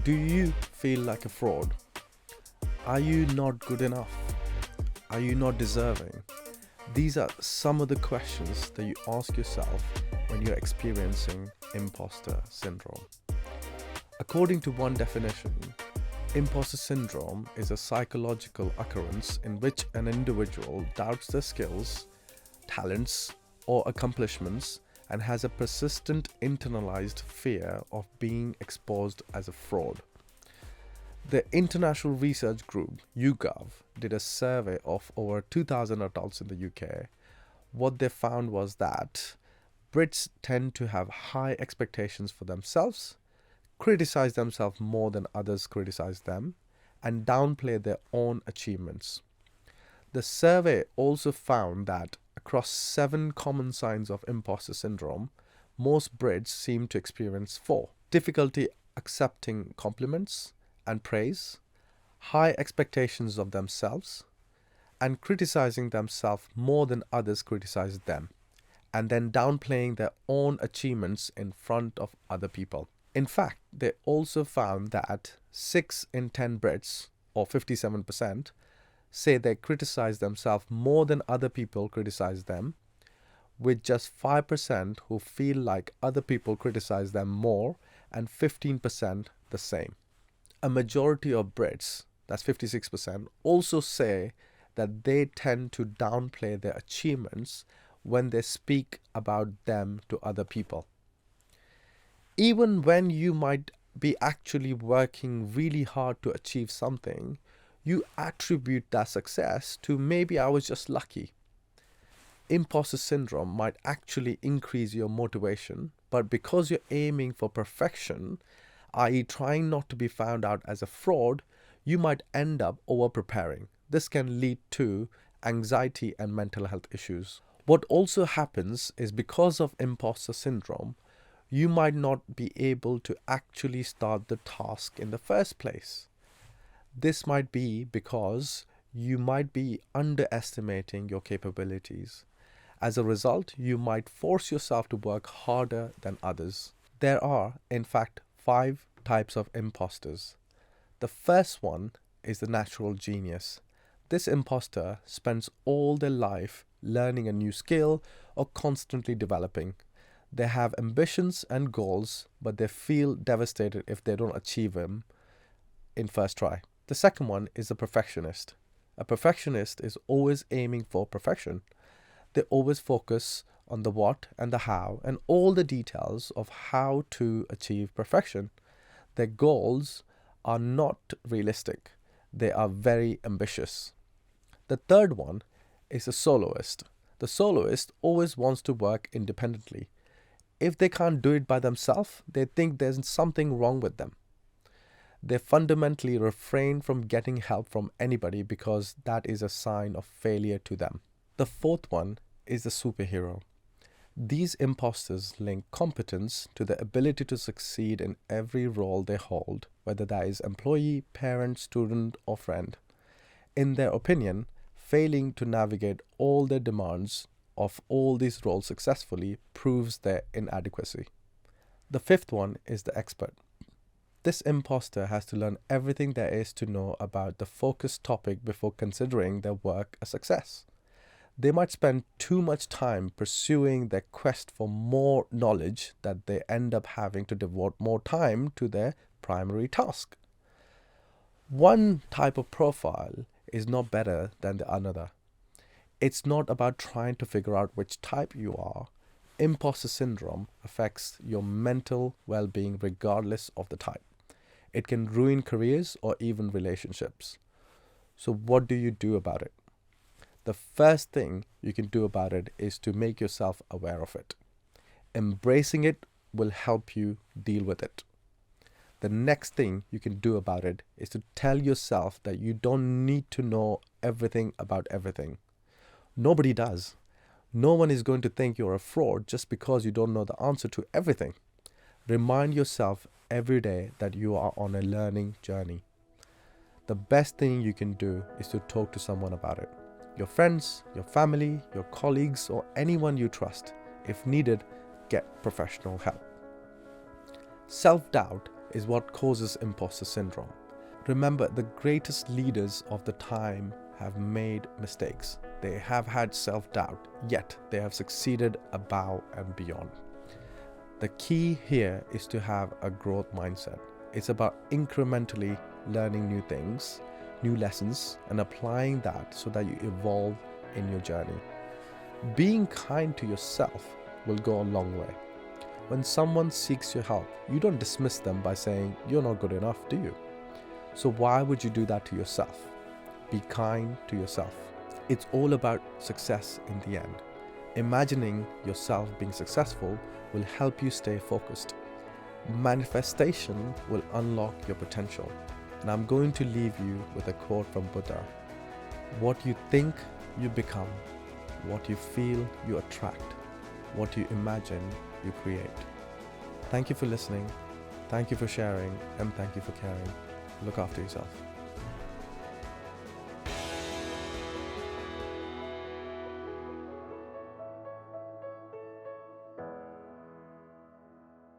Do you feel like a fraud? Are you not good enough? Are you not deserving? These are some of the questions that you ask yourself when you're experiencing imposter syndrome. According to one definition, imposter syndrome is a psychological occurrence in which an individual doubts their skills, talents, or accomplishments and has a persistent internalized fear of being exposed as a fraud. The international research group YouGov did a survey of over 2,000 adults in the UK. What they found was that Brits tend to have high expectations for themselves, criticize themselves more than others criticize them, and downplay their own achievements. The survey also found that across 7 common signs of imposter syndrome, most Brits seem to experience 4: difficulty accepting compliments and praise, high expectations of themselves, and criticizing themselves more than others criticize them, and then downplaying their own achievements in front of other people. In fact, they also found that 6 in 10 Brits, or 57%, say they criticize themselves more than other people criticize them, with just 5% who feel like other people criticize them more and 15% the same. A majority of Brits, that's 56%, also say that they tend to downplay their achievements when they speak about them to other people. Even when you might be actually working really hard to achieve something, you attribute that success to maybe I was just lucky. Imposter syndrome might actually increase your motivation, but because you're aiming for perfection, i.e. trying not to be found out as a fraud, you might end up over-preparing. This can lead to anxiety and mental health issues. What also happens is because of imposter syndrome, you might not be able to actually start the task in the first place. This might be because you might be underestimating your capabilities. As a result, you might force yourself to work harder than others. There are, in fact, 5 types of imposters. The first one is the natural genius. This imposter spends all their life learning a new skill or constantly developing. They have ambitions and goals, but they feel devastated if they don't achieve them in first try. The second one is a perfectionist. A perfectionist is always aiming for perfection. They always focus on the what and the how and all the details of how to achieve perfection. Their goals are not realistic. They are very ambitious. The third one is a soloist. The soloist always wants to work independently. If they can't do it by themselves, they think there's something wrong with them. They fundamentally refrain from getting help from anybody because that is a sign of failure to them. The fourth one is the superhero. These imposters link competence to the ability to succeed in every role they hold, whether that is employee, parent, student, or friend. In their opinion, failing to navigate all their demands of all these roles successfully proves their inadequacy. The fifth one is the expert. This imposter has to learn everything there is to know about the focused topic before considering their work a success. They might spend too much time pursuing their quest for more knowledge that they end up having to devote more time to their primary task. One type of profile is not better than the another. It's not about trying to figure out which type you are. Imposter syndrome affects your mental well-being regardless of the type. It can ruin careers or even relationships. So what do you do about it? The first thing you can do about it is to make yourself aware of it. Embracing it will help you deal with it. The next thing you can do about it is to tell yourself that you don't need to know everything about everything. Nobody does. No one is going to think you're a fraud just because you don't know the answer to everything. Remind yourself every day that you are on a learning journey. The best thing you can do is to talk to someone about it. Your friends, your family, your colleagues, or anyone you trust. If needed, get professional help. Self-doubt is what causes imposter syndrome. Remember, the greatest leaders of the time have made mistakes. They have had self-doubt, yet they have succeeded above and beyond. The key here is to have a growth mindset. It's about incrementally learning new things, new lessons, and applying that so that you evolve in your journey. Being kind to yourself will go a long way. When someone seeks your help, you don't dismiss them by saying, "You're not good enough," do you? So why would you do that to yourself? Be kind to yourself. It's all about success in the end. Imagining yourself being successful will help you stay focused. Manifestation will unlock your potential. And I'm going to leave you with a quote from Buddha. What you think, you become. What you feel, you attract. What you imagine, you create. Thank you for listening. Thank you for sharing. And thank you for caring. Look after yourself.